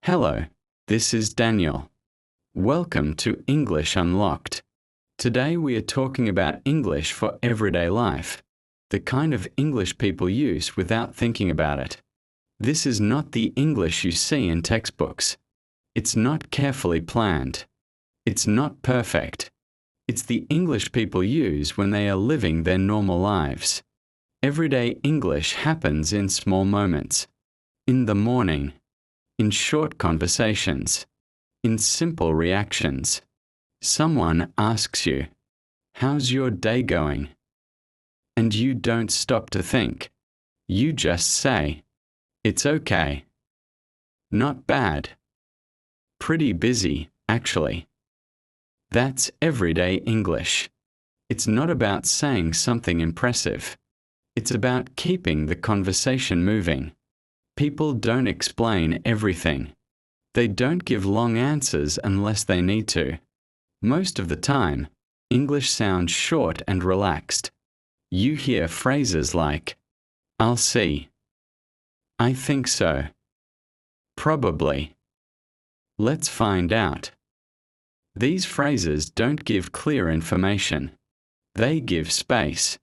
Hello, this is Daniel. Welcome to English Unlocked. Today we are talking about English for everyday life, the kind of English people use without thinking about it. This is not the English you see in textbooks. It's not carefully planned. It's not perfect. It's the English people use when they are living their normal lives. Everyday English happens in small moments. In the morning. In short conversations. In simple reactions. Someone asks you, "How's your day going?" And you don't stop to think. You just say, "It's okay." Not bad. Pretty busy, actually. That's everyday English. It's not about saying something impressive. It's about keeping the conversation moving. People don't explain everything. They don't give long answers unless they need to. Most of the time, English sounds short and relaxed. You hear phrases like, "I'll see." "I think so." "Probably." "Let's find out." These phrases don't give clear information. They give space.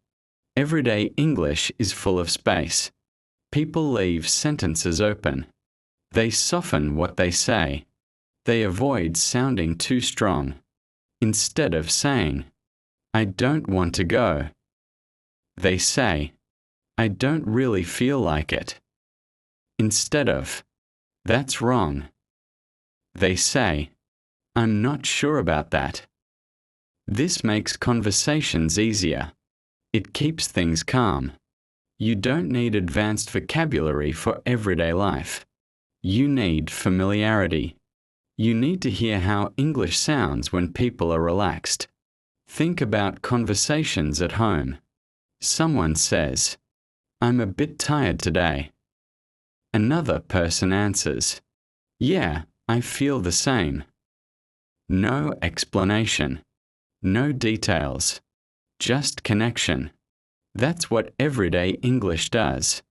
Everyday English is full of space. People leave sentences open. They soften what they say. They avoid sounding too strong. Instead of saying, "I don't want to go," they say, "I don't really feel like it." Instead of, "That's wrong," they say, "I'm not sure about that." This makes conversations easier. It keeps things calm. You don't need advanced vocabulary for everyday life. You need familiarity. You need to hear how English sounds when people are relaxed. Think about conversations at home. Someone says, "I'm a bit tired today." Another person answers, "Yeah, I feel the same." No explanation. No details. Just connection. That's what everyday English does.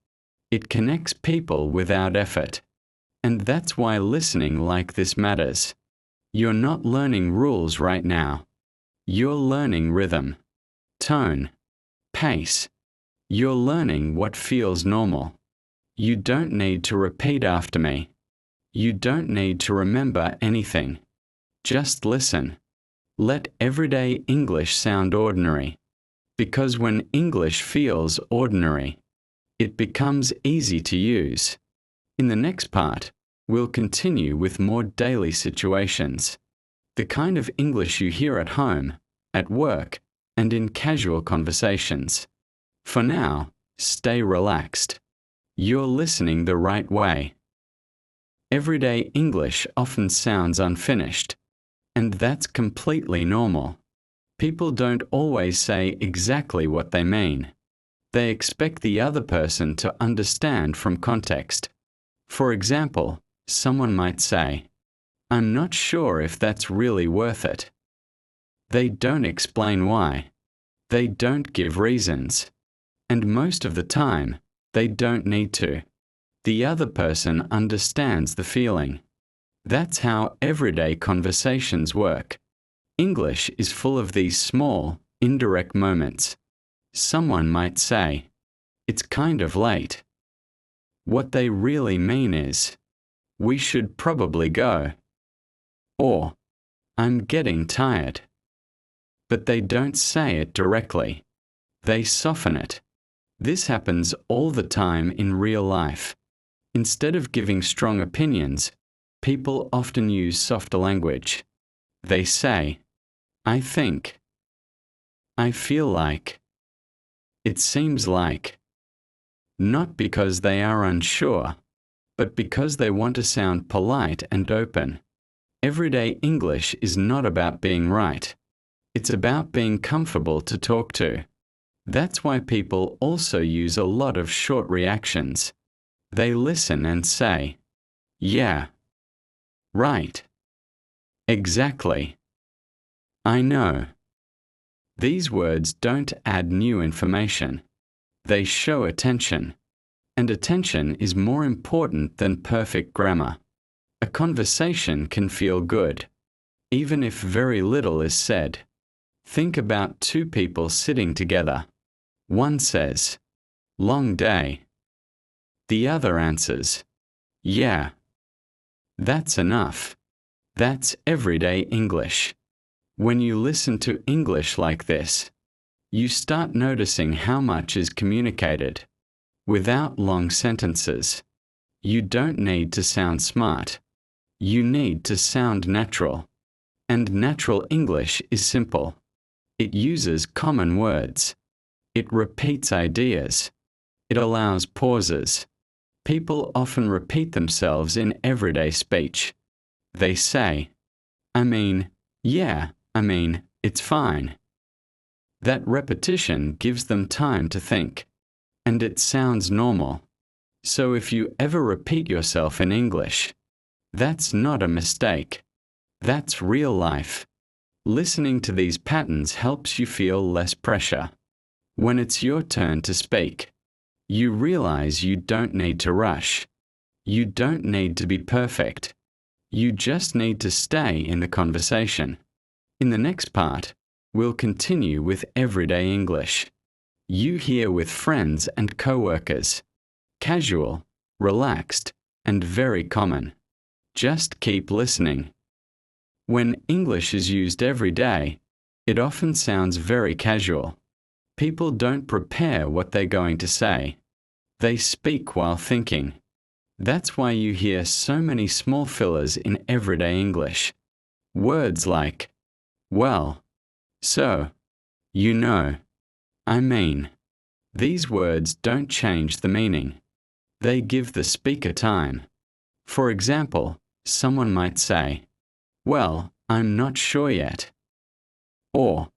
It connects people without effort. And that's why listening like this matters. You're not learning rules right now. You're learning rhythm, tone, pace. You're learning what feels normal. You don't need to repeat after me. You don't need to remember anything. Just listen. Let everyday English sound ordinary. Because when English feels ordinary, it becomes easy to use. In the next part, we'll continue with more daily situations. The kind of English you hear at home, at work, and in casual conversations. For now, stay relaxed. You're listening the right way. Everyday English often sounds unfinished, and that's completely normal. People don't always say exactly what they mean. They expect the other person to understand from context. For example, someone might say, "I'm not sure if that's really worth it." They don't explain why. They don't give reasons. And most of the time, they don't need to. The other person understands the feeling. That's how everyday conversations work. English is full of these small, indirect moments. Someone might say, "It's kind of late." What they really mean is, "We should probably go." Or, "I'm getting tired." But they don't say it directly. They soften it. This happens all the time in real life. Instead of giving strong opinions, people often use softer language. They say, "I think." "I feel like." "It seems like." Not because they are unsure, but because they want to sound polite and open. Everyday English is not about being right. It's about being comfortable to talk to. That's why people also use a lot of short reactions. They listen and say, "Yeah." "Right." "Exactly." "I know." These words don't add new information. They show attention. And attention is more important than perfect grammar. A conversation can feel good, even if very little is said. Think about two people sitting together. One says, "Long day." The other answers, "Yeah." That's enough. That's everyday English. When you listen to English like this, you start noticing how much is communicated. Without long sentences. You don't need to sound smart. You need to sound natural. And natural English is simple. It uses common words. It repeats ideas. It allows pauses. People often repeat themselves in everyday speech. They say, yeah, it's fine." That repetition gives them time to think, and it sounds normal. So if you ever repeat yourself in English, that's not a mistake. That's real life. Listening to these patterns helps you feel less pressure. When it's your turn to speak, you realize you don't need to rush. You don't need to be perfect. You just need to stay in the conversation. In the next part, we'll continue with everyday English. You hear with friends and co-workers. Casual, relaxed, and very common. Just keep listening. When English is used every day, it often sounds very casual. People don't prepare what they're going to say. They speak while thinking. That's why you hear so many small fillers in everyday English. Words like, well, so, you know, I mean. These words don't change the meaning. They give the speaker time. For example, someone might say, "Well, I'm not sure yet." Or,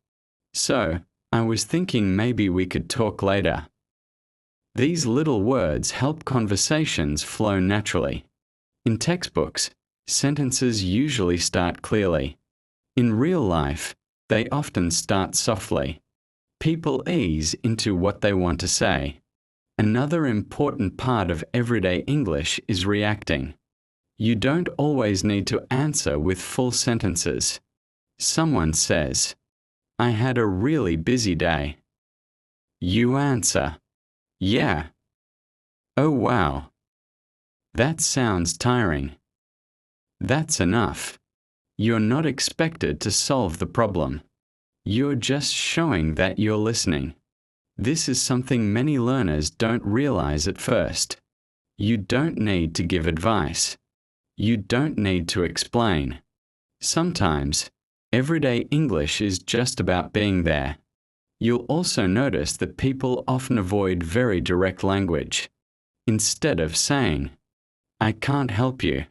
"So, I was thinking maybe we could talk later." These little words help conversations flow naturally. In textbooks, sentences usually start clearly. In real life, they often start softly. People ease into what they want to say. Another important part of everyday English is reacting. You don't always need to answer with full sentences. Someone says, "I had a really busy day." You answer, "Yeah." "Oh wow. That sounds tiring." That's enough. You're not expected to solve the problem. You're just showing that you're listening. This is something many learners don't realize at first. You don't need to give advice. You don't need to explain. Sometimes, everyday English is just about being there. You'll also notice that people often avoid very direct language. Instead of saying, "I can't help you,"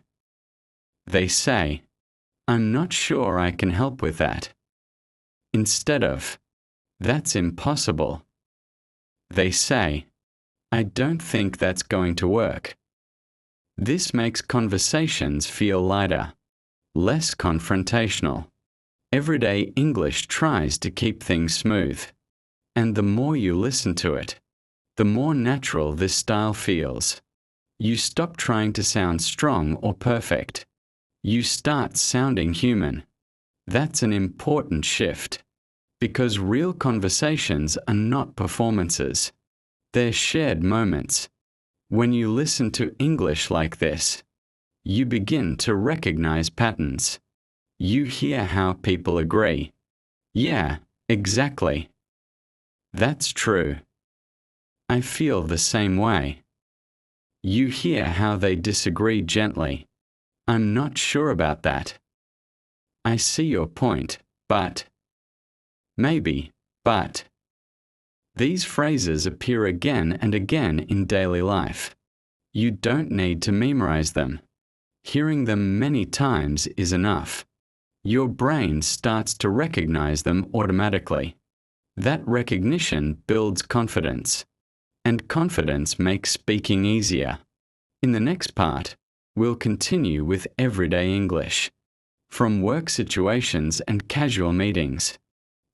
they say, "I'm not sure I can help with that." Instead of, "That's impossible," they say, "I don't think that's going to work." This makes conversations feel lighter, less confrontational. Everyday English tries to keep things smooth. And the more you listen to it, the more natural this style feels. You stop trying to sound strong or perfect. You start sounding human. That's an important shift, because real conversations are not performances. They're shared moments. When you listen to English like this, you begin to recognize patterns. You hear how people agree. "Yeah, exactly. That's true. I feel the same way." You hear how they disagree gently. "I'm not sure about that." "I see your point, but." Maybe, but. These phrases appear again and again in daily life. You don't need to memorize them. Hearing them many times is enough. Your brain starts to recognize them automatically. That recognition builds confidence, and confidence makes speaking easier. In the next part, we'll continue with everyday English, from work situations and casual meetings.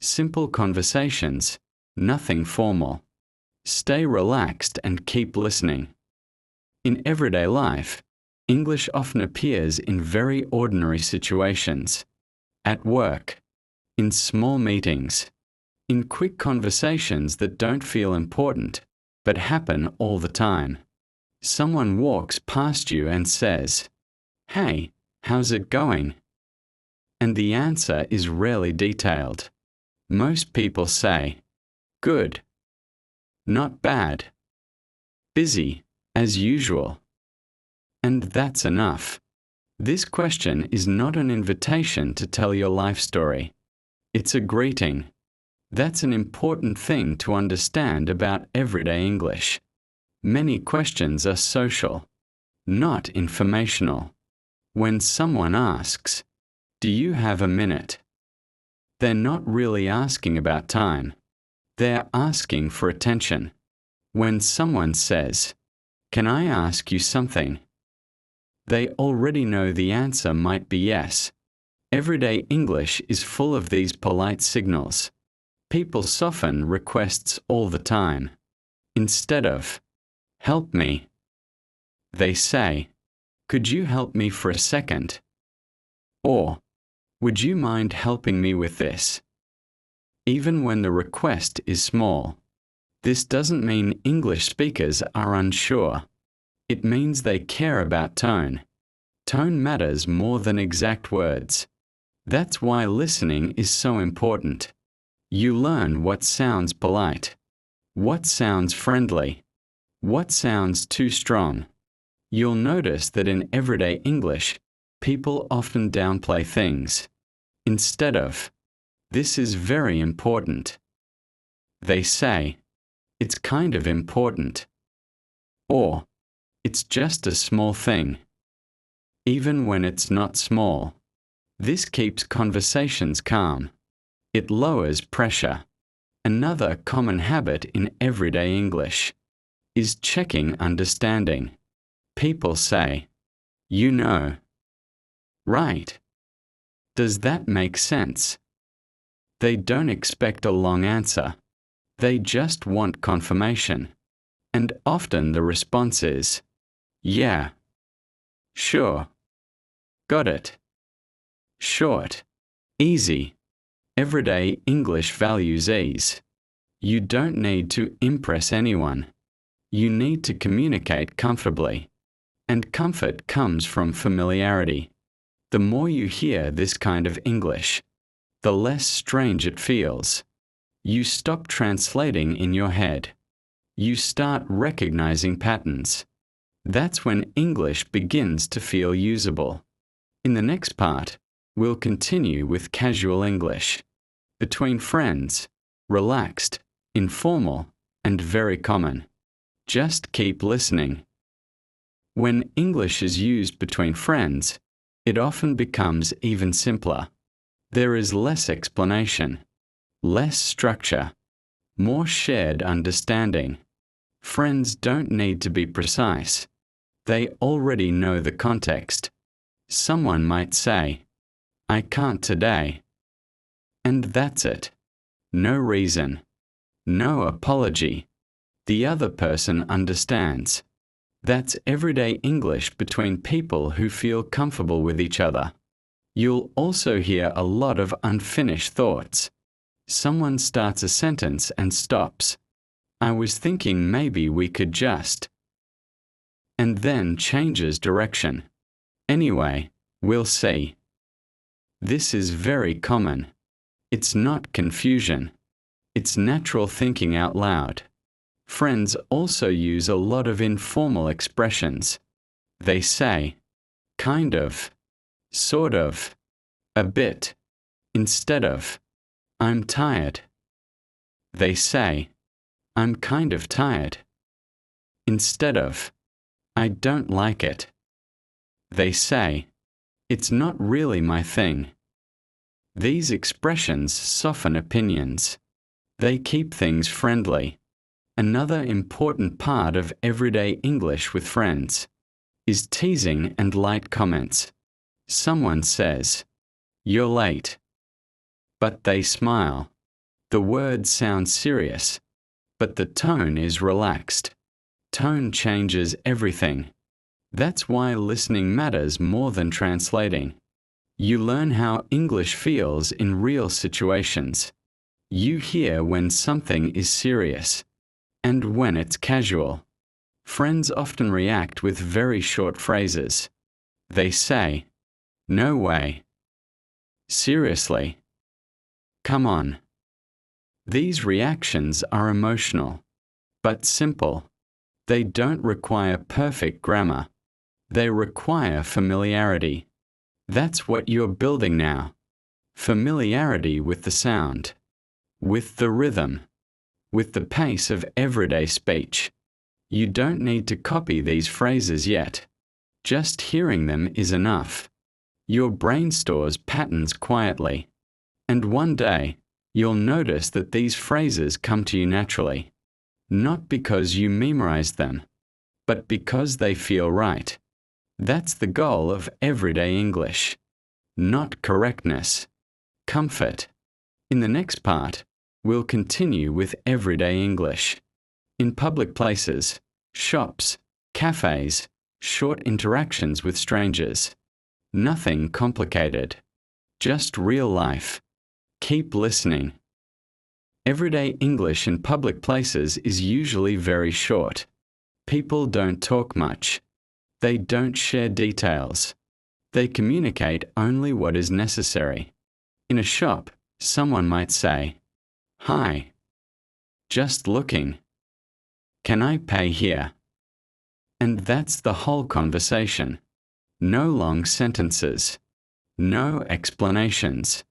Simple conversations, nothing formal. Stay relaxed and keep listening. In everyday life, English often appears in very ordinary situations. At work, in small meetings, in quick conversations that don't feel important, but happen all the time. Someone walks past you and says, "Hey, how's it going?" And the answer is rarely detailed. Most people say, "Good," "Not bad," "Busy," as usual. And that's enough. This question is not an invitation to tell your life story. It's a greeting. That's an important thing to understand about everyday English. Many questions are social, not informational. When someone asks, "Do you have a minute?" they're not really asking about time. They're asking for attention. When someone says, "Can I ask you something?" they already know the answer might be yes. Everyday English is full of these polite signals. People soften requests all the time. Instead of, "Help me," they say, "Could you help me for a second?" Or, "Would you mind helping me with this?" Even when the request is small. This doesn't mean English speakers are unsure. It means they care about tone. Tone matters more than exact words. That's why listening is so important. You learn what sounds polite, what sounds friendly, what sounds too strong. You'll notice that in everyday English, people often downplay things. Instead of, "This is very important," they say, "It's kind of important," or "It's just a small thing," even when it's not small. This keeps conversations calm. It lowers pressure. Another common habit in everyday English is checking understanding. People say, "You know," "Right," "Does that make sense?" They don't expect a long answer. They just want confirmation. And often the response is, "Yeah," "Sure," "Got it," short, easy. Everyday English values ease. You don't need to impress anyone. You need to communicate comfortably. And comfort comes from familiarity. The more you hear this kind of English, the less strange it feels. You stop translating in your head. You start recognizing patterns. That's when English begins to feel usable. In the next part, we'll continue with casual English. Between friends, relaxed, informal, and very common. Just keep listening. When English is used between friends, it often becomes even simpler. There is less explanation, less structure, more shared understanding. Friends don't need to be precise. They already know the context. Someone might say, "I can't today." And that's it. No reason. No apology. The other person understands. That's everyday English between people who feel comfortable with each other. You'll also hear a lot of unfinished thoughts. Someone starts a sentence and stops. "I was thinking maybe we could just," and then changes direction. "Anyway, we'll see." This is very common. It's not confusion. It's natural thinking out loud. Friends also use a lot of informal expressions. They say, "kind of," "sort of," "a bit," instead of, "I'm tired." They say, "I'm kind of tired," instead of, "I don't like it." They say, "It's not really my thing." These expressions soften opinions. They keep things friendly. Another important part of everyday English with friends is teasing and light comments. Someone says, "You're late," but they smile. The words sound serious, but the tone is relaxed. Tone changes everything. That's why listening matters more than translating. You learn how English feels in real situations. You hear when something is serious and when it's casual. Friends often react with very short phrases. They say, "No way," "Seriously," "Come on." These reactions are emotional, but simple. They don't require perfect grammar. They require familiarity. That's what you're building now. Familiarity with the sound, with the rhythm, with the pace of everyday speech. You don't need to copy these phrases yet. Just hearing them is enough. Your brain stores patterns quietly. And one day, you'll notice that these phrases come to you naturally. Not because you memorized them, but because they feel right. That's the goal of everyday English. Not correctness, comfort. In the next part, we'll continue with everyday English. In public places, shops, cafes, short interactions with strangers. Nothing complicated. Just real life. Keep listening. Everyday English in public places is usually very short. People don't talk much. They don't share details. They communicate only what is necessary. In a shop, someone might say, "Hi. Just looking. Can I pay here?" And that's the whole conversation. No long sentences. No explanations.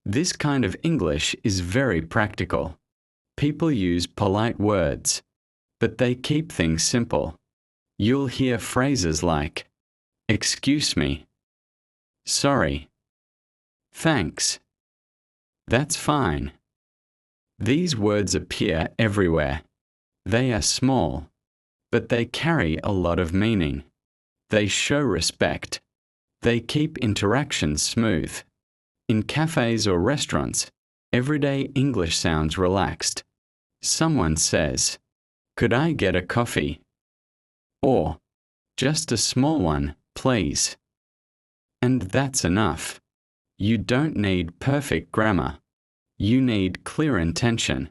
This kind of English is very practical. People use polite words, but they keep things simple. You'll hear phrases like, "Excuse me," "Sorry," "Thanks," "That's fine." These words appear everywhere. They are small, but they carry a lot of meaning. They show respect. They keep interactions smooth. In cafes or restaurants, everyday English sounds relaxed. Someone says, "Could I get a coffee?" Or, "Just a small one, please." And that's enough. You don't need perfect grammar. You need clear intention.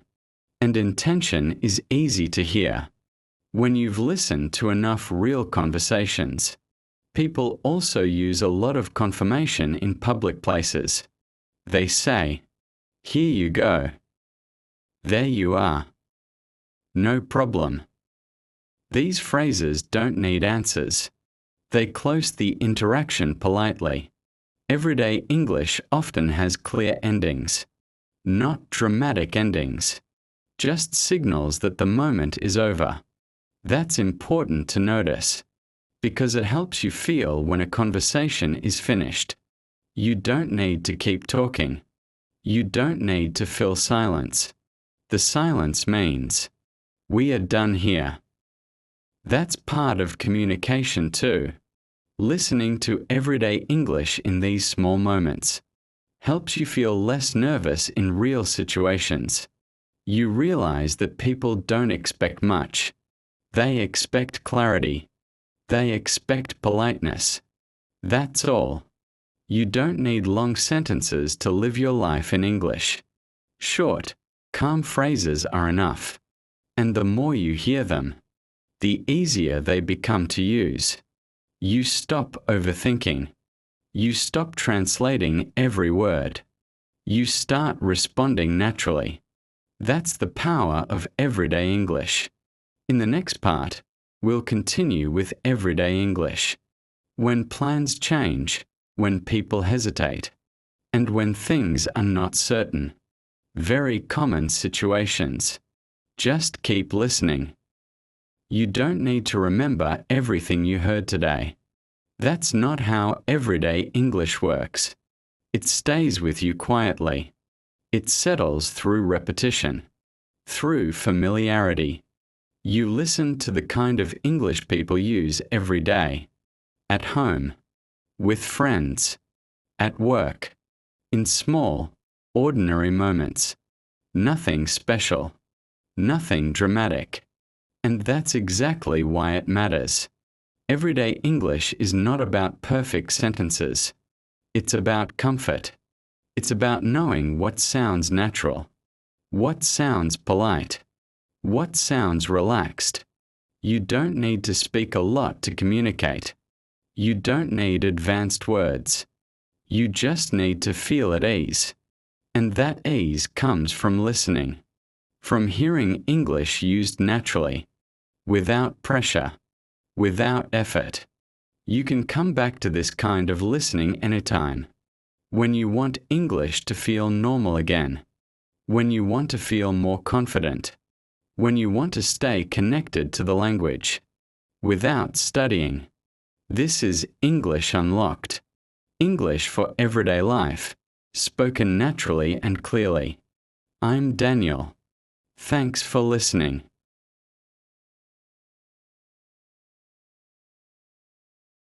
And intention is easy to hear. When you've listened to enough real conversations. People also use a lot of confirmation in public places. They say, "Here you go." "There you are." "No problem." These phrases don't need answers. They close the interaction politely. Everyday English often has clear endings. Not dramatic endings. Just signals that the moment is over. That's important to notice, because it helps you feel when a conversation is finished. You don't need to keep talking. You don't need to fill silence. The silence means, "We are done here." That's part of communication too. Listening to everyday English in these small moments helps you feel less nervous in real situations. You realize that people don't expect much. They expect clarity. They expect politeness. That's all. You don't need long sentences to live your life in English. Short, calm phrases are enough. And the more you hear them, the easier they become to use. You stop overthinking. You stop translating every word. You start responding naturally. That's the power of everyday English. In the next part, we'll continue with everyday English. When plans change, when people hesitate, and when things are not certain. Very common situations. Just keep listening. You don't need to remember everything you heard today. That's not how everyday English works. It stays with you quietly. It settles through repetition, through familiarity. You listen to the kind of English people use every day. At home, with friends, at work, in small, ordinary moments. Nothing special, nothing dramatic. And that's exactly why it matters. Everyday English is not about perfect sentences. It's about comfort. It's about knowing what sounds natural, what sounds polite, what sounds relaxed. You don't need to speak a lot to communicate. You don't need advanced words. You just need to feel at ease. And that ease comes from listening, from hearing English used naturally, without pressure, without effort. You can come back to this kind of listening anytime. When you want English to feel normal again, when you want to feel more confident, when you want to stay connected to the language, without studying. This is English Unlocked. English for everyday life, spoken naturally and clearly. I'm Daniel. Thanks for listening.